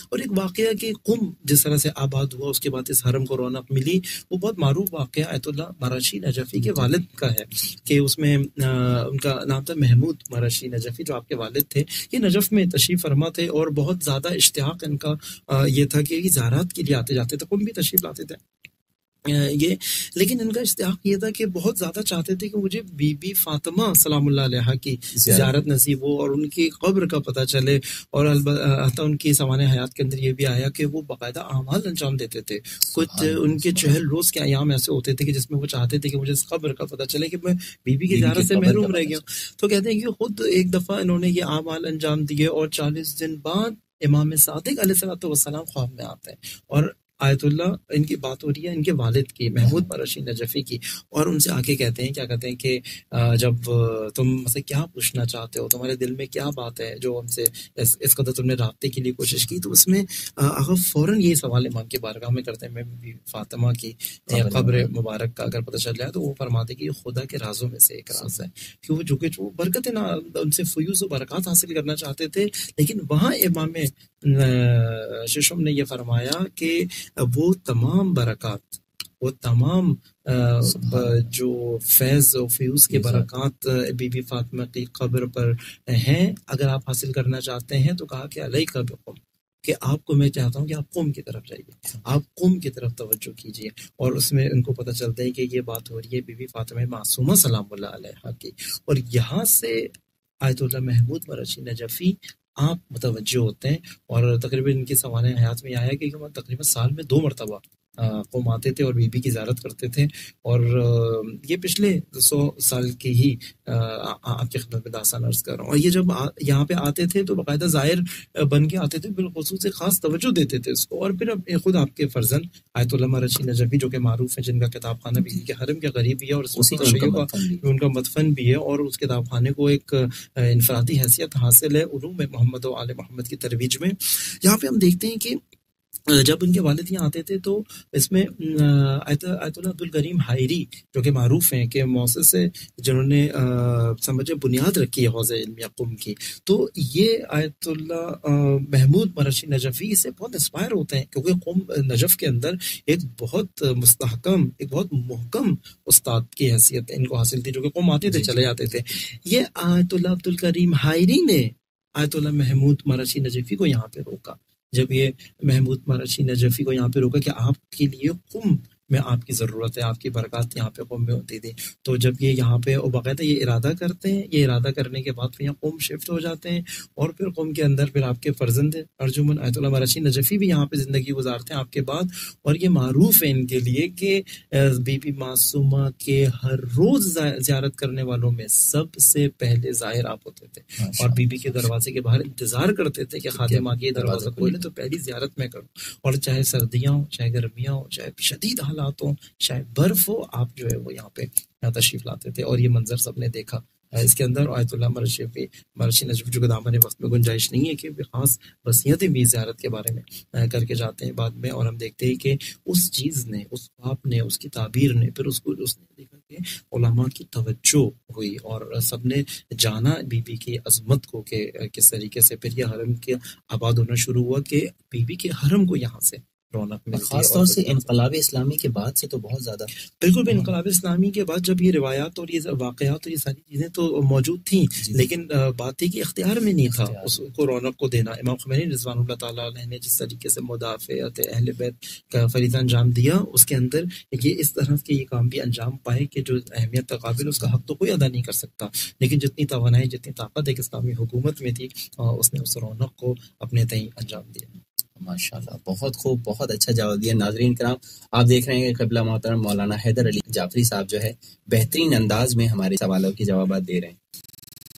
اور ایک واقعہ کہ قم جس طرح سے آباد ہوا، اس کے بعد اس حرم کو رونق ملی، وہ بہت معروف واقعہ آیت اللہ مراشی نجفی کے والد کا ہے کہ اس میں ان کا نام تھا محمود مراشی نجفی، جو آپ کے والد تھے۔ یہ نجف میں تشریف فرما تھے اور بہت زیادہ اشتیاق ان کا یہ تھا کہ یہ زیارات کے لیے آتے جاتے تھے، قم بھی تشریف لاتے تھے یہ، لیکن ان کا اشتیاق یہ تھا کہ بہت زیادہ چاہتے تھے کہ مجھے بی بی فاطمہ سلام اللہ علیہا کی زیارت نصیب ہو اور ان کی قبر کا پتہ چلے، اور البتہ ان کی سوانح حیات کے اندر یہ بھی آیا کہ وہ باقاعدہ اعمال انجام دیتے تھے۔ کچھ ان کے 40 روز کے ایام ایسے ہوتے تھے کہ جس میں وہ چاہتے تھے کہ مجھے اس قبر کا پتہ چلے کہ میں بی بی کی زیارت سے محروم رہ گیا۔ تو کہتے ہیں کہ خود ایک دفعہ انہوں نے یہ اعمال انجام دیے اور 40 دن بعد امام صادق علیہ السلام خواب میں آتے ہیں، اور آیت اللہ ان کی بات ہو رہی ہے ان کے والد کی، محمود مراشی نجفی کی، اور ان سے آ کے کہتے ہیں، کیا کہتے ہیں کہ جب تم سے کیا پوچھنا چاہتے ہو، تمہارے دل میں کیا بات ہے جو ہم سے اس قدر تم نے رابطے کے لیے کوشش کی، تو اس میں آغا فوراً یہی سوال امام کی بارگاہ میں کرتے ہیں، میں فاطمہ کی قبر مبارک کا اگر پتہ چل جائے تو وہ فرماتے کہ یہ خدا کے رازوں میں سے ایک راز ہے، کہ وہ جو کہ برکت نہ ان سے فیوز و برکات حاصل کرنا چاہتے تھے، لیکن وہاں امام ششم نے یہ فرمایا کہ وہ تمام برکات، وہ تمام جو فیض و فیوز کے برکات بی بی فاطمہ کی قبر پر ہیں، اگر آپ حاصل کرنا چاہتے ہیں تو کہا کہ علیک بقم، کہ آپ کو میں چاہتا ہوں کہ آپ قم کی طرف جائیے، آپ قم کی طرف توجہ کیجیے۔ اور اس میں ان کو پتہ چلتا ہے کہ یہ بات ہو رہی ہے بی بی فاطمہ معصومہ سلام اللہ علیہا کی، اور یہاں سے آیت اللہ محمود مراشی نجفی آپ متوجہ ہوتے ہیں، اور تقریباً ان کی سوانح حیات میں آیا کہ تقریباً سال میں 2 مرتبہ قوم آتے تھے اور بی بی کی زیارت کرتے تھے، اور یہ پچھلے 100 سال کی ہی آپ کی خدمت میں داستان عرض کر رہا ہوں۔ اور یہ جب یہاں پہ آتے تھے تو باقاعدہ زائر بن کے آتے تھے، بالخصوص خاص توجہ دیتے تھے اس کو، اور پھر اب خود آپ کے فرزند آیت اللہ مراشی نجفی جو کہ معروف ہیں، جن کا کتاب خانہ بی بی کے حرم کے قریب بھی ہے اور ان کا مدفن بھی ہے، اور اس کتاب خانے کو ایک انفرادی حیثیت حاصل ہے علوم محمد و آل محمد کی ترویج میں۔ یہاں پہ ہم دیکھتے ہیں کہ جب ان کے والد یہاں آتے تھے تو اس میں آیت اللہ عبدالکریم حائری جو کہ معروف ہیں کہ مؤسس سے جنہوں نے سمجھے بنیاد رکھی ہے حوزہ علمیہ قم کی، تو یہ آیت اللہ محمود مراشی نجفی سے بہت انسپائر ہوتے ہیں، کیونکہ قم نجف کے اندر ایک بہت مستحکم، ایک بہت محکم استاد کی حیثیت ان کو حاصل تھی، جو کہ قم آتے تھے چلے جاتے تھے۔ یہ آیت اللہ عبدالکریم حائری نے آیت اللہ محمود مراشی نجفی کو یہاں پہ روکا، جب یہ محمود مراشی نجفی کو یہاں پہ روکا کہ آپ کے لیے قم میں آپ کی ضرورت ہے، آپ کی برکات یہاں پہ قم میں ہوتی تھی، تو جب یہ یہاں پہ باقاعدہ یہ ارادہ کرتے ہیں، یہ ارادہ کرنے کے بعد پھر یہاں قم شفٹ ہو جاتے ہیں، اور پھر قم کے اندر پھر آپ کے فرزند ارجمن آیت اللہ مراشی نجفی بھی یہاں پہ زندگی گزارتے ہیں آپ کے بعد، اور یہ معروف ہے ان کے لیے کہ بی بی معصومہ کے ہر روز زیارت کرنے والوں میں سب سے پہلے ظاہر آپ ہوتے تھے، اور بی بی کے دروازے کے باہر انتظار کرتے تھے کہ خادمہ کے دروازہ کھولے تو پہلی زیارت میں کروں، اور چاہے سردیاں ہوں، چاہے گرمیاں ہوں، چاہے شدید حالات ہوں، چاہے برف ہو، آپ جو ہے وہ یہاں پہ تشریف لاتے تھے، اور یہ منظر سب نے دیکھا اس کے اندر۔ آیت اللہ مراشی نجفی جو کہ دامن وقت میں گنجائش نہیں ہے کہ خاص وصیتیں بھی زیارت کے بارے میں کر کے جاتے ہیں بعد میں، اور ہم دیکھتے ہیں کہ اس چیز نے، اس خواب نے، اس کی تعبیر نے، پھر اس نے دیکھا کہ علماء کی توجہ ہوئی اور سب نے جانا بی بی کی عظمت کو کہ کس طریقے سے پھر یہ حرم کے آباد ہونا شروع ہوا کہ بی بی کے حرم کو یہاں سے رونق ملتی ہے، خاص طور سے انقلاب اسلامی کے بعد سے تو بہت زیادہ بالکل بھی انقلاب اسلامی کے بعد جب یہ روایات اور یہ واقعات اور یہ ساری چیزیں تو موجود تھیں، لیکن بات ہے کہ اختیار میں نہیں تھا اس کو رونق کو دینا۔ امام خمینی رضوان اللہ تعالیٰ علیہ نے جس طریقے سے مدافعت اہل بیت کا فریضہ انجام دیا، اس کے اندر یہ اس طرح کے یہ کام بھی انجام پائے کہ جو اہمیت قابل اس کا حق تو کوئی ادا نہیں کر سکتا، لیکن جتنی توانائی، جتنی طاقت ایک اسلامی حکومت میں تھی، اس نے اس رونق کو اپنے تئیں انجام دیا۔ ماشاءاللہ، بہت خوب، بہت اچھا جواب دیا۔ ناظرین کرام، آپ دیکھ رہے ہیں کہ قبلہ محترم مولانا حیدر علی جعفری صاحب جو ہے بہترین انداز میں ہمارے سوالوں کے جوابات دے رہے ہیں۔